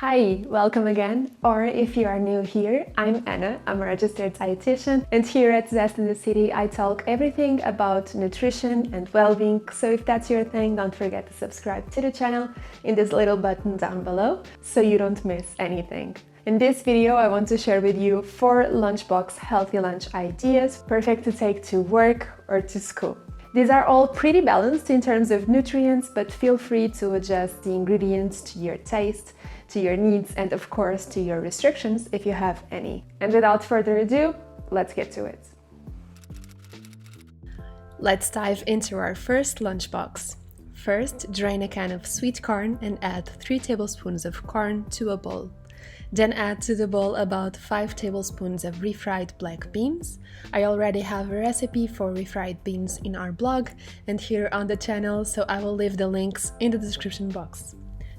Hi, welcome again. Or if you are new here, I'm Anna, I'm a registered dietitian, and here at Zest in the City I talk everything about nutrition and well-being, so if that's your thing, don't forget to subscribe to the channel in this little button down below so you don't miss anything. In this video I want to share with you 4 lunchbox healthy lunch ideas perfect to take to work or to school. These are all pretty balanced in terms of nutrients, but feel free to adjust the ingredients to your taste, to your needs, and of course to your restrictions if you have any. And without further ado, let's get to it. Let's dive into our first lunchbox. First, drain a can of sweet corn and add 3 tablespoons of corn to a bowl. Then add to the bowl about 5 tablespoons of refried black beans. I already have a recipe for refried beans in our blog and here on the channel, so I will leave the links in the description box.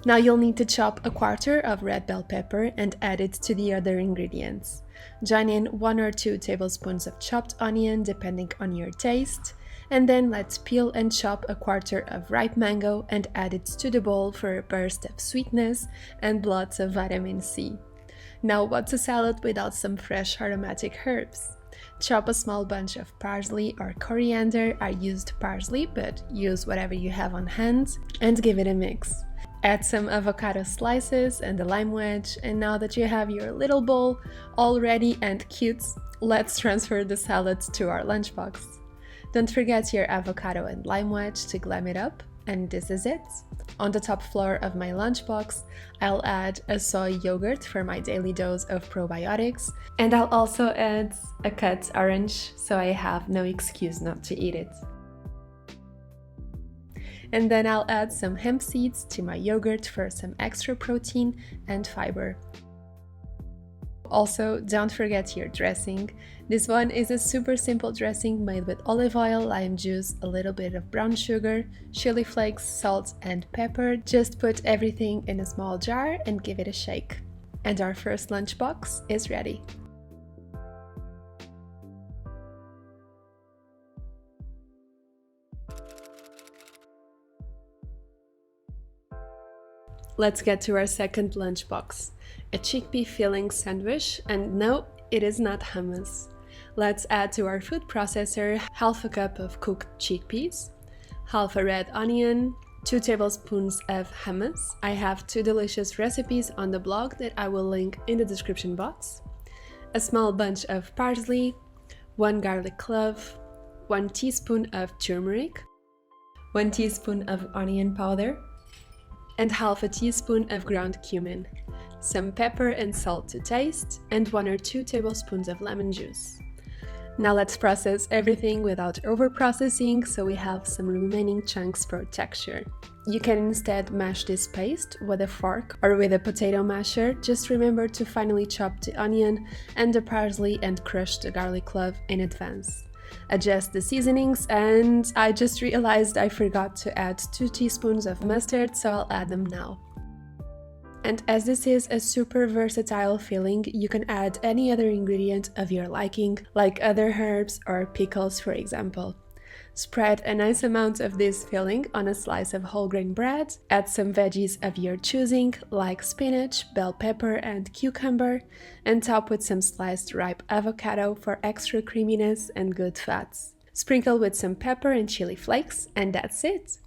Now you'll need to chop a quarter of red bell pepper and add it to the other ingredients. Join in 1 or 2 tablespoons of chopped onion depending on your taste. And then let's peel and chop a quarter of ripe mango and add it to the bowl for a burst of sweetness and lots of vitamin C. Now what's a salad without some fresh aromatic herbs? Chop a small bunch of parsley or coriander. I used parsley, but use whatever you have on hand, and give it a mix. Add some avocado slices and a lime wedge, and now that you have your little bowl all ready and cute, let's transfer the salad to our lunchbox. Don't forget your avocado and lime wedge to glam it up, and this is it. On the top floor of my lunchbox, I'll add a soy yogurt for my daily dose of probiotics, and I'll also add a cut orange, so I have no excuse not to eat it. And then I'll add some hemp seeds to my yogurt for some extra protein and fiber. Also, don't forget your dressing. This one is a super simple dressing made with olive oil, lime juice, a little bit of brown sugar, chili flakes, salt and pepper. Just put everything in a small jar and give it a shake. And our first lunchbox is ready. Let's get to our second lunchbox. A chickpea filling sandwich, and no, it is not hummus. Let's add to our food processor half a cup of cooked chickpeas, half a red onion, 2 tablespoons of hummus. I have 2 delicious recipes on the blog that I will link in the description box, a small bunch of parsley, 1 garlic clove, 1 teaspoon of turmeric, 1 teaspoon of onion powder, and half a teaspoon of ground cumin, some pepper and salt to taste, and 1 or 2 tablespoons of lemon juice. Now let's process everything without over-processing, so we have some remaining chunks for texture. You can instead mash this paste with a fork or with a potato masher. Just remember to finely chop the onion and the parsley and crush the garlic clove in advance. Adjust the seasonings, and I just realized I forgot to add 2 teaspoons of mustard, so I'll add them now. And as this is a super versatile filling, you can add any other ingredient of your liking, like other herbs or pickles for example. Spread a nice amount of this filling on a slice of whole grain bread, add some veggies of your choosing, like spinach, bell pepper and cucumber, and top with some sliced ripe avocado for extra creaminess and good fats. Sprinkle with some pepper and chili flakes, and that's it!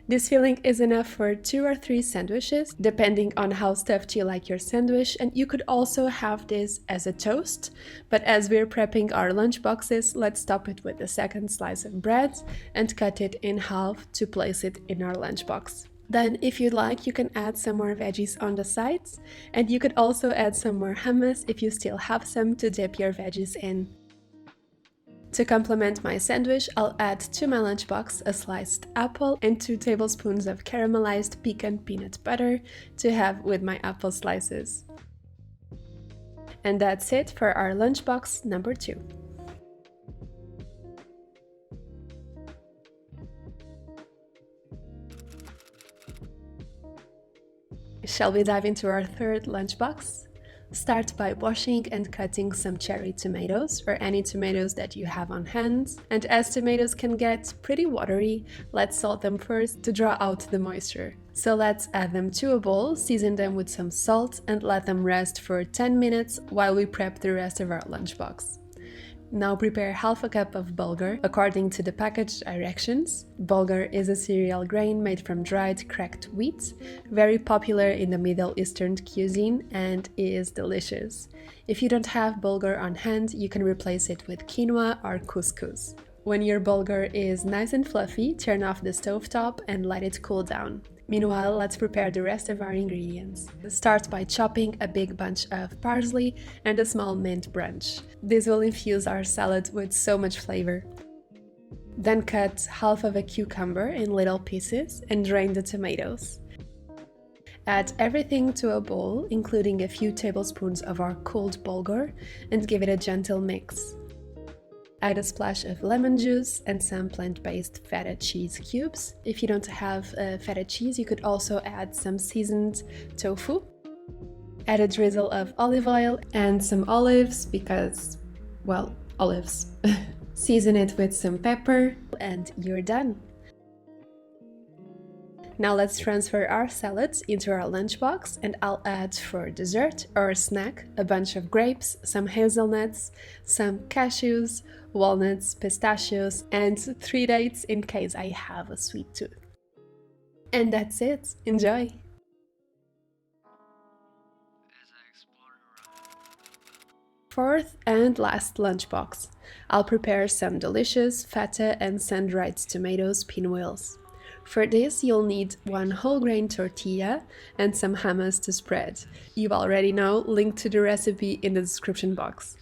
This filling is enough for 2 or 3 sandwiches, depending on how stuffed you like your sandwich, and you could also have this as a toast, but as we're prepping our lunch boxes, let's top it with a second slice of bread and cut it in half to place it in our lunchbox. Then, if you'd like, you can add some more veggies on the sides, and you could also add some more hummus if you still have some to dip your veggies in. To complement my sandwich, I'll add to my lunchbox a sliced apple and 2 tablespoons of caramelized pecan peanut butter to have with my apple slices. And that's it for our lunchbox number 2. Shall we dive into our third lunchbox? Start by washing and cutting some cherry tomatoes or any tomatoes that you have on hand. And as tomatoes can get pretty watery, let's salt them first to draw out the moisture. So let's add them to a bowl, season them with some salt and let them rest for 10 minutes while we prep the rest of our lunchbox. Now prepare half a cup of bulgur according to the package directions. Bulgur is a cereal grain made from dried cracked wheat, very popular in the Middle Eastern cuisine and is delicious. If you don't have bulgur on hand, you can replace it with quinoa or couscous. When your bulgur is nice and fluffy, turn off the stovetop and let it cool down. Meanwhile, let's prepare the rest of our ingredients. Start by chopping a big bunch of parsley and a small mint branch. This will infuse our salad with so much flavor. Then cut half of a cucumber in little pieces and drain the tomatoes. Add everything to a bowl, including a few tablespoons of our cooled bulgur, and give it a gentle mix. Add a splash of lemon juice and some plant-based feta cheese cubes. If you don't have feta cheese, you could also add some seasoned tofu. Add a drizzle of olive oil and some olives because, well, olives. Season it with some pepper and you're done. Now let's transfer our salads into our lunchbox and I'll add for dessert or snack a bunch of grapes, some hazelnuts, some cashews, walnuts, pistachios, and 3 dates in case I have a sweet tooth. And that's it. Enjoy! Fourth and last lunchbox. I'll prepare some delicious feta and sun-dried tomatoes pinwheels. For this, you'll need 1 whole grain tortilla and some hummus to spread. You already know, link to the recipe in the description box.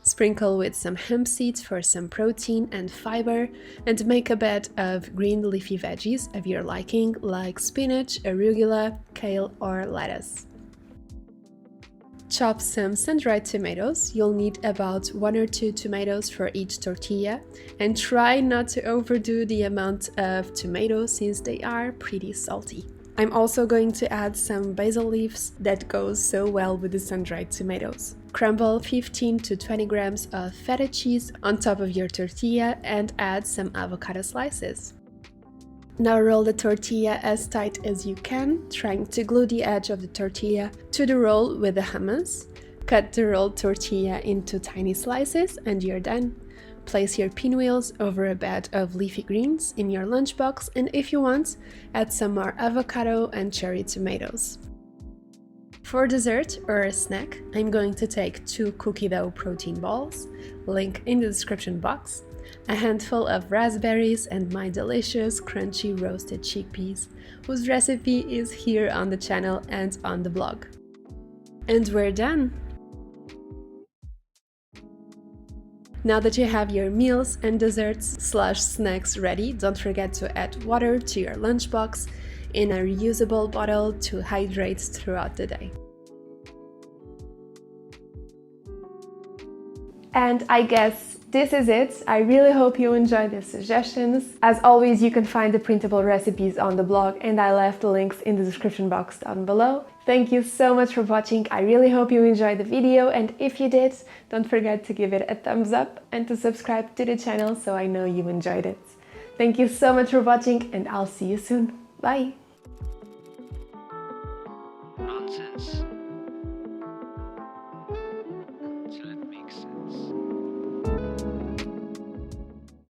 Sprinkle with some hemp seeds for some protein and fiber, and make a bed of green leafy veggies of your liking, like spinach, arugula, kale, or lettuce. Chop some sun-dried tomatoes. You'll need about 1 or 2 tomatoes for each tortilla, and try not to overdo the amount of tomatoes since they are pretty salty. I'm also going to add some basil leaves that goes so well with the sun-dried tomatoes. Crumble 15 to 20 grams of feta cheese on top of your tortilla and add some avocado slices. Now roll the tortilla as tight as you can, trying to glue the edge of the tortilla to the roll with the hummus. Cut the rolled tortilla into tiny slices and you're done. Place your pinwheels over a bed of leafy greens in your lunchbox, and if you want, add some more avocado and cherry tomatoes. For dessert or a snack, I'm going to take 2 cookie dough protein balls, link in the description box, a handful of raspberries and my delicious crunchy roasted chickpeas, whose recipe is here on the channel and on the blog. And we're done! Now that you have your meals and desserts/snacks ready, don't forget to add water to your lunchbox in a reusable bottle to hydrate throughout the day. And I guess this is it. I really hope you enjoyed the suggestions. As always, you can find the printable recipes on the blog and I left the links in the description box down below. Thank you so much for watching. I really hope you enjoyed the video, and if you did, don't forget to give it a thumbs up and to subscribe to the channel so I know you enjoyed it. Thank you so much for watching and I'll see you soon. Bye! Nonsense.